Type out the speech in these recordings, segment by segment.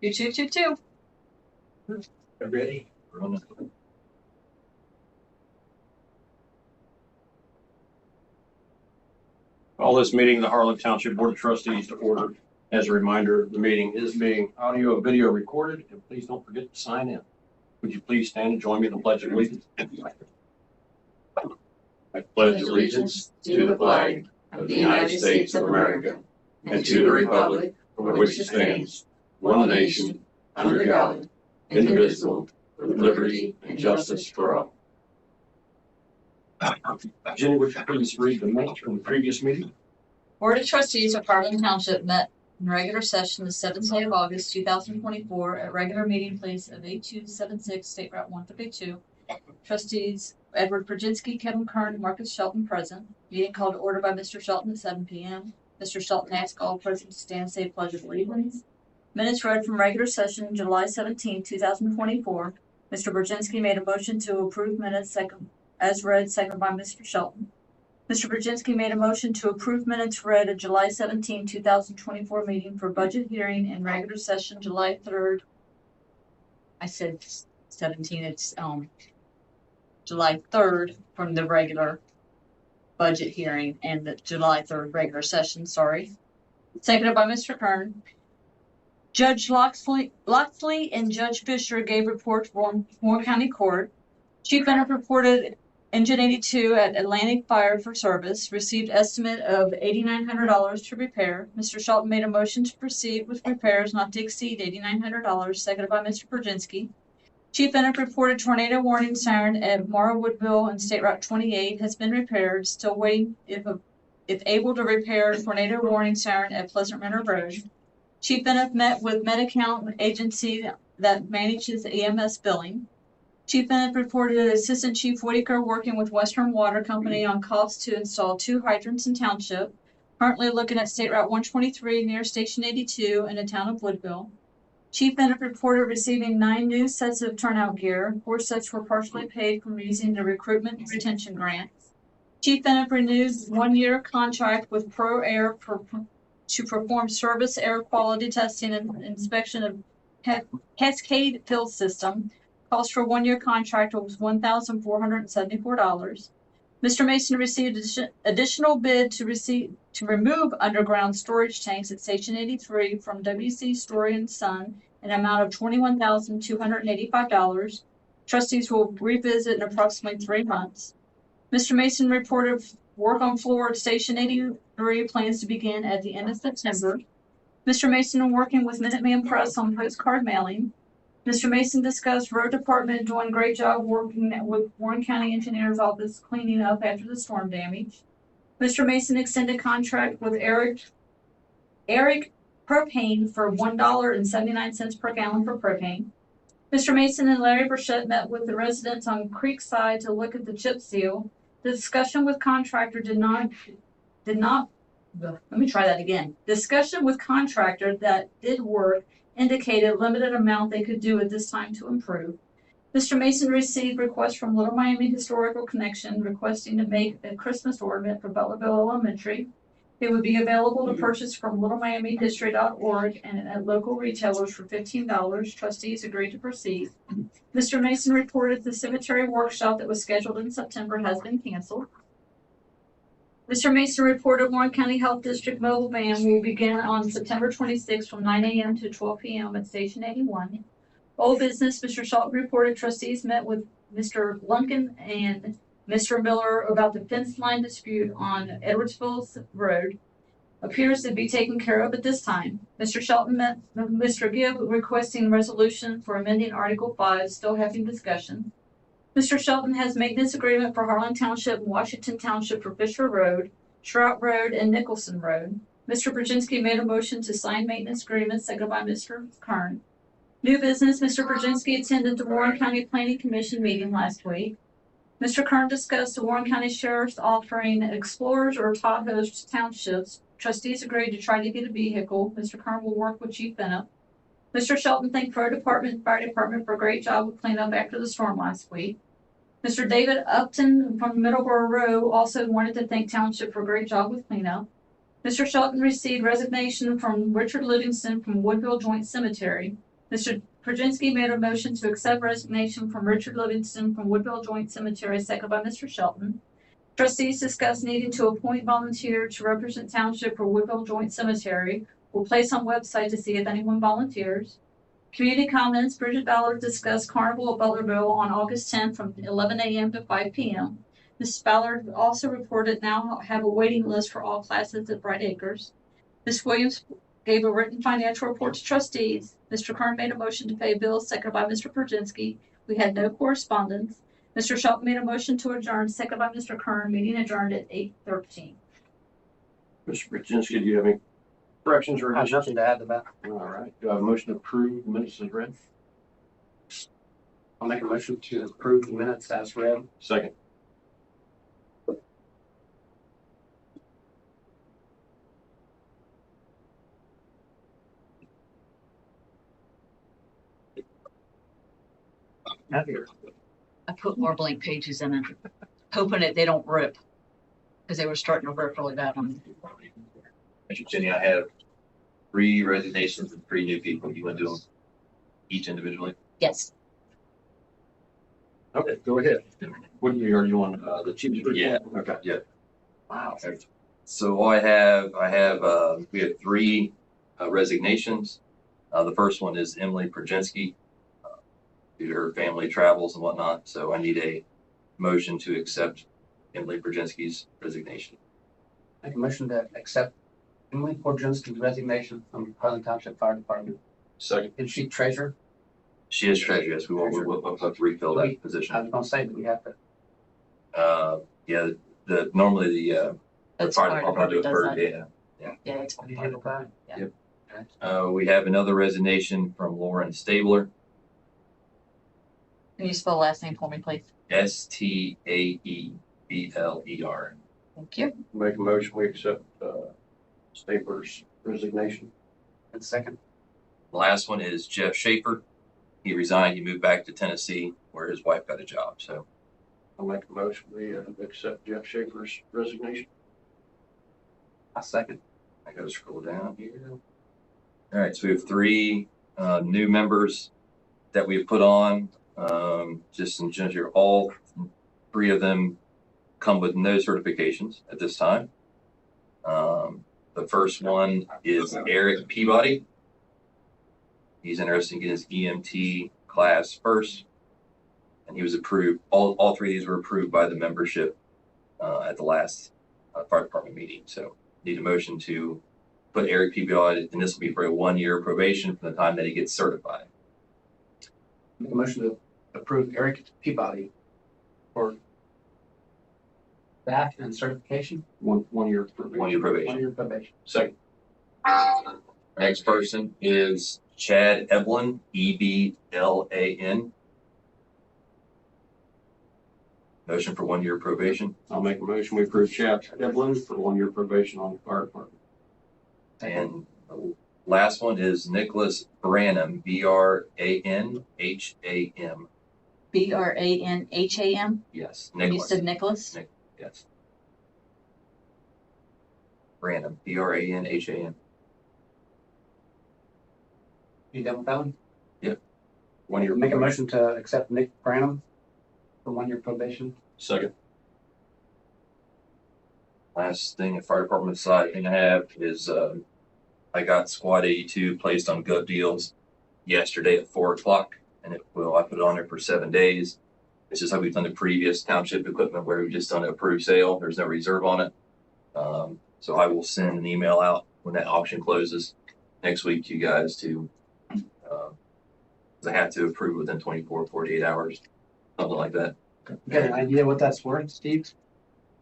2-2-2-2. Ready? Call this meeting of the Harlan Township Board of Trustees to order. As a reminder, the meeting is being audio and video recorded, and please don't forget to sign in. Would you please stand and join me in the Pledge of Allegiance? I pledge allegiance to the flag of the United States of America and to the republic for which it stands, one nation, under God, indivisible, with liberty and justice for all. Jenny, would you please read the minutes from the previous meeting? Board of Trustees of Harlan Township met in regular session the 7th day of August 2024 at regular meeting place of 8276 State Route 132. Trustees Edward Brzezinski, Kevin Kern, and Marcus Shelton present. Meeting called to order by Mr. Shelton at 7 p.m. Mr. Shelton asked all present to stand and say pledge of allegiance. Minutes read from regular session July 17, 2024. Mr. Brzezinski made a motion to approve minutes as read, seconded by Mr. Shelton. Mr. Brzezinski made a motion to approve minutes read at July 17, 2024 meeting for budget hearing in regular session July 3rd. I said 17, it's July 3rd from the regular budget hearing and the July 3rd regular session, sorry. Seconded by Mr. Kern. Judge Loxley and Judge Fisher gave reports for Warren County Court. Chief Bennett reported Engine 82 at Atlantic Fire for service, received estimate of $8,900 to repair. Mr. Shelton made a motion to proceed with repairs not to exceed $8,900, seconded by Mr. Brzezinski. Chief Bennett reported tornado warning siren at Morrow Woodville and State Route 28 has been repaired, still waiting if able to repair tornado warning siren at Pleasant Manor Road. Chief Bennett met with Medi-Count agency that manages EMS billing. Chief Bennett reported Assistant Chief Whitaker working with Western Water Company on costs to install 2 hydrants in township. Currently looking at State Route 123 near Station 82 in the town of Woodville. Chief Bennett reported receiving 9 new sets of turnout gear. 4 sets were partially paid from using the recruitment and retention grants. Chief Bennett renewed 1-year contract with Pro Air to perform service air quality testing and inspection of Cascade Fill System. Cost for 1-year contract was $1,474. Mr. Mason received additional bid to remove underground storage tanks at Station 83 from WC Story & Son in an amount of $21,285. Trustees will revisit in approximately 3 months. Mr. Mason reported work on floor at Station 83 plans to begin at the end of September. Mr. Mason working with Minuteman Press on postcard mailing. Mr. Mason discussed road department doing a great job working with Warren County Engineer's Office cleaning up after the storm damage. Mr. Mason extended contract with Eric Propane for $1.79 per gallon for propane. Mr. Mason and Larry Burchett met with the residents on Creekside to look at the chip seal. The discussion with contractor Discussion with contractor that did work indicated limited amount they could do at this time to improve. Mr. Mason received requests from Little Miami Historical Connection requesting to make a Christmas ornament for Butlerville Elementary. It would be available to purchase from littlemiamihistory.org and at local retailers for $15. Trustees agreed to proceed. Mr. Mason reported the cemetery workshop that was scheduled in September has been canceled. Mr. Mason reported Warren County Health District mobile van will begin on September 26th from 9 a.m. to 12 p.m. at Station 81. Old business, Mr. Shelton reported trustees met with Mr. Lunkin and Mr. Miller about the fence line dispute on Edwardsville Road. Appears to be taken care of at this time. Mr. Shelton met with Mr. Gibb requesting resolution for amending Article 5, still having discussion. Mr. Shelton has maintenance agreement for Harlan Township and Washington Township for Fisher Road, Trout Road, and Nicholson Road. Mr. Brzezinski made a motion to sign maintenance agreements, seconded by Mr. Kern. New business, Mr. Brzezinski attended the Warren County Planning Commission meeting last week. Mr. Kern discussed the Warren County Sheriff's offering Explorers or Tahoes to townships. Trustees agreed to try to get a vehicle. Mr. Kern will work with Chief Bennett. Mr. Shelton thanked Road Department and Fire Department for a great job with cleanup after the storm last week. Mr. David Upton from Middleborough Row also wanted to thank Township for a great job with cleanup. Mr. Shelton received resignation from Richard Livingston from Woodville Joint Cemetery. Mr. Prudziński made a motion to accept resignation from Richard Livingston from Woodville Joint Cemetery, second by Mr. Shelton. Trustees discussed needing to appoint volunteer to represent township for Woodville Joint Cemetery. We'll place on website to see if anyone volunteers. Community comments, Bridget Ballard discussed Carnival at Butlerville on August 10th from 11 a.m. to 5 p.m. Ms. Ballard also reported now have a waiting list for all classes at Bright Acres. Ms. Williams gave a written financial report to trustees. Mr. Kern made a motion to pay bills, seconded by Mr. Prudziński. We had no correspondence. Mr. Shelton made a motion to adjourn, seconded by Mr. Kern. Meeting adjourned at 8:13. Mr. Brzezinski, do you have any corrections or I have additions? nothing to add to that. All right. Do I have a motion to approve the minutes as read? I'll make a motion to approve the minutes as read. Second. Not here. I put more blank pages in it, hoping that they don't rip, because they were starting to rip really bad on me. Mr. Jenny, I have 3 resignations and 3 new people. You want to do them each individually? Yes. Okay, go ahead. What year are you on? The chief? Yeah. Okay. Yeah. Wow. So we have 3 resignations. The first one is Emily Prudziński, due to her family travels and whatnot. So I need a motion to accept Emily Prudziński's resignation. Make a motion to accept Emily Prudziński's resignation from Harlan Township Fire Department. Second. Is she treasurer? She is treasurer. Yes, we'll have to refill that I position. was gonna say, but we have to. Yeah, normally the That's fire fire department do department it does first. that. Yeah. Yeah, it's You handle that? Yep. Okay. We have another resignation from Lauren Stabler, Can you spell last name for me, please? Staebler. Thank you. Make a motion, we accept Stapler's resignation. And second. The last one is Jeff Schaefer. He resigned. He moved back to Tennessee where his wife got a job. So I'll make a motion, we accept Jeff Schaefer's resignation. A second. I gotta scroll down here. All right, so we have 3 new members that we've put on. Just in general, all 3 of them come with no certifications at this time. The first one is Eric Peabody. He's interested in getting his EMT class first, and he was approved. All 3 of these were approved by the membership at the last fire department meeting. So need a motion to put Eric Peabody, and this will be for a 1-year probation from the time that he gets certified. Make a motion to approve Eric Peabody for that and certification. One year probation. 1 year probation. 1 year probation. Second. Next person is Chad Eblin, Eblan. Motion for 1 year probation. I'll make a motion, we approve Chad Eblin for 1 year probation on the fire department. And the last one is Nicholas Branham, Branham. Branham. Yes, You Nicholas. said Nicholas? Yes. Branham, Branham. You done with that one? 1 year. Make a probation. motion to accept Nick Branham for 1 year probation. Second. Last thing, the fire department side thing I have is I got Squad 82 placed on Gov Deals yesterday at 4 o'clock, and I put it on there for 7 days. It's just like we've done the previous township equipment where we've just done an approved sale. There's no reserve on it. So I will send an email out when that auction closes next week to you guys to, I have to approve within 24, 48 hours, something like that. You got an idea what that's worth, Steve?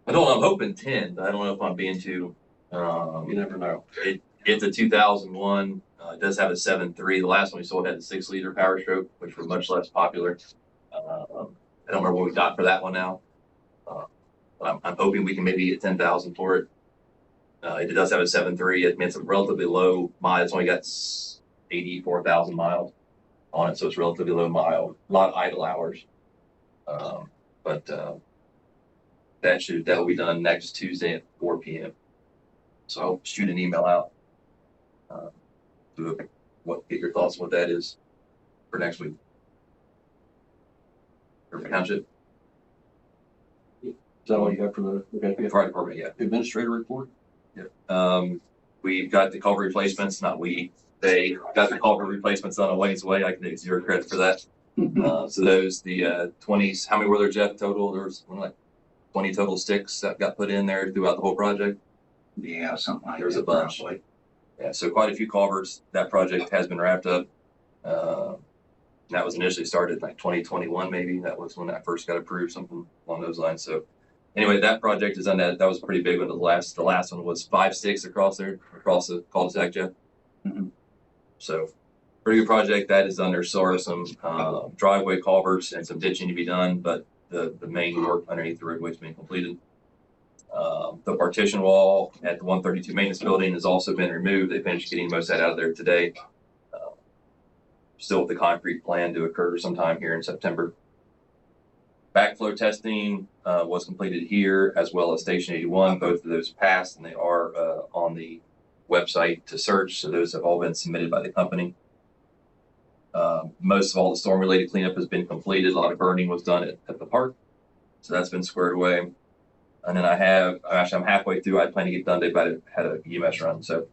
I'm hoping 10, but I don't know if I'm being too, You never know. it's a 2001. It does have a 7.3. The last one we sold had a 6-liter Power Stroke, which were much less popular. I don't remember what we got for that one now. But I'm hoping we can maybe get 10,000 for it. It does have a 7.3. I mean, it's a relatively low mile. It's only got 84,000 miles on it, so it's relatively low mile. A lot of idle hours. But that will be done next Tuesday at 4 p.m. So I'll shoot an email out. Get your thoughts on what that is. for next week. For Township, Is that all you have for the fire department, yeah. administrator report? We've got the culvert replacements, they got the culvert replacements on a ways away. I can take zero credit for that. So those, the 20s, how many were there, Jeff, total? There was like 20 total sticks that got put in there throughout the whole project. Yeah, something like that. There's a bunch. probably. Yeah, so quite a few culverts. That project has been wrapped up. That was initially started like 2021, maybe. That was when that first got approved, something along those lines. So anyway, that project is on that. That was a pretty big one. The last one was 5 sticks across there, across the cul-de-sac, Jeff. Mhm. So pretty good project. That is under some driveway culverts and some ditching to be done, but the main work underneath the roadway has been completed. The partition wall at the 132 maintenance building has also been removed. They finished getting most of that out of there today. Still with the concrete plan to occur sometime here in September. Backflow testing was completed here, as well as Station 81. Both of those passed, and they are on the website to search. So those have all been submitted by the company. Most of all the storm-related cleanup has been completed. A lot of burning was done at the park, so that's been squared away. And then I'm halfway through. I plan to get done today, but I had a EMS run. So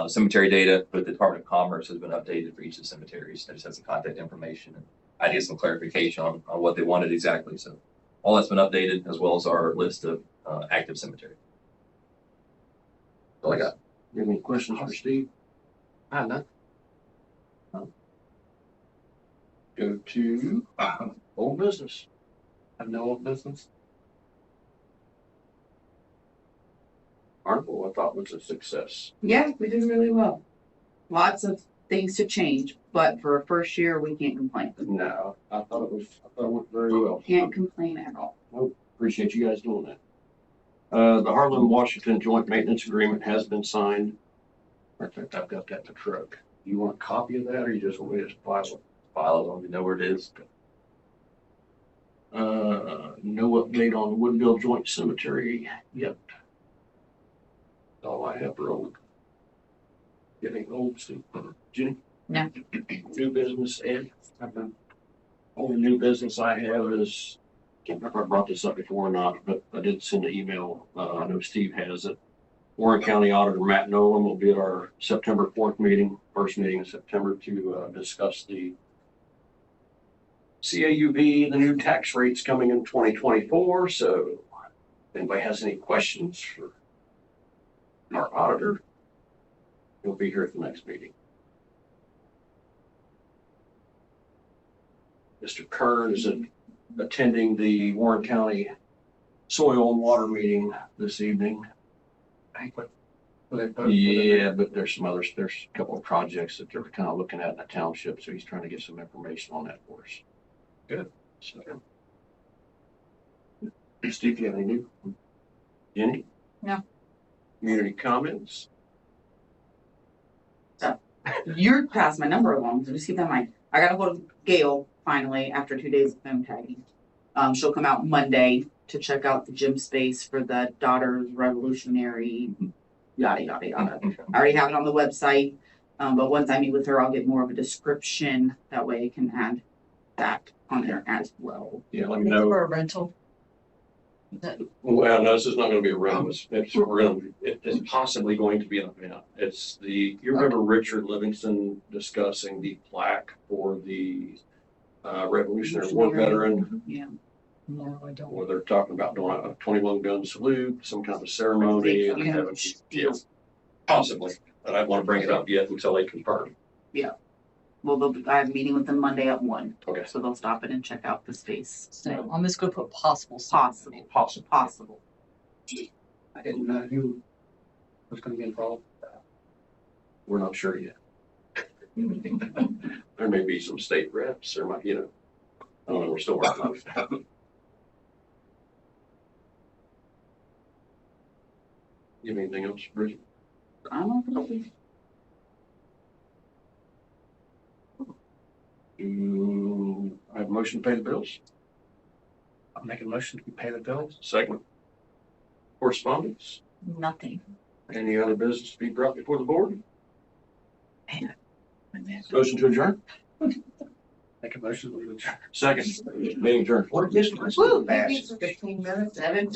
cemetery data with the Department of Commerce has been updated for each of the cemeteries. They just have some contact information, and I did some clarification on what they wanted exactly. So all that's been updated, as well as our list of active cemeteries. That's all I got. You have any questions for Steve? I have none. Go to old business. Have no old business. Article I thought was a success. Yeah, we did really well. Lots of things to change, but for a first year, we can't complain. No, I thought it went very well. Can't complain at all. Appreciate you guys doing that. The Harlan Washington Joint Maintenance Agreement has been signed. In fact, I've got that in the truck. You want a copy of that, or you just want me to file it? File it on, you know where it is. No update on Woodville Joint Cemetery yet. All I have for old. Getting old, Steve. Jenny? No. New business, Ed? I've none. Only new business I have is, can't remember if I brought this up before or not, but I did send an email. I know Steve has it. Warren County Auditor Matt Nolan will be at our September 4th meeting, first meeting in September, to discuss the CAUV, the new tax rates coming in 2024. So if anybody has any questions for our auditor, he'll be here at the next meeting. Mr. Kern is attending the Warren County Soil and Water meeting this evening. Yeah, but there's a couple of projects that they're kind of looking at in the township, so he's trying to get some information on that for us. Good. So, Steve, do you have any new? Jenny? No. Community comments? You're past my number along, so just keep that in mind. I got a hold of Gail finally after 2 days of phone tagging. She'll come out Monday to check out the gym space for the Daughters Revolutionary, yada, yada, yada. I already have it on the website, but once I meet with her, I'll get more of a description. That way I can add that on there as well. Yeah, let me know. For a rental. Well, no, this is not gonna be a rental. It's possibly going to be an event. You remember Richard Livingston discussing the plaque for the Revolutionary War veteran, Yeah. No, I don't. where they're talking about doing a 21 gun salute, some kind of ceremony. And Yeah. having, possibly, but I don't want to bring it up yet until they confirm. Well, I have a meeting with them Monday at 1. Okay. So they'll stop in and check out the space. So I'm just gonna put possible. Possible. Possible. I didn't know who was going to be involved. We're not sure yet. There may be some state reps, or might, I don't know, we're still working on it. You have anything else, Bridget? I don't know. I have a motion to pay the bills. I'll make a motion to pay the bills. Second. Correspondence. Nothing. Any other business to be brought before the board? Motion to adjourn. Make a motion to adjourn. Second, meeting adjourned. What distance? Woo, Fast. 15 minutes, 7:50.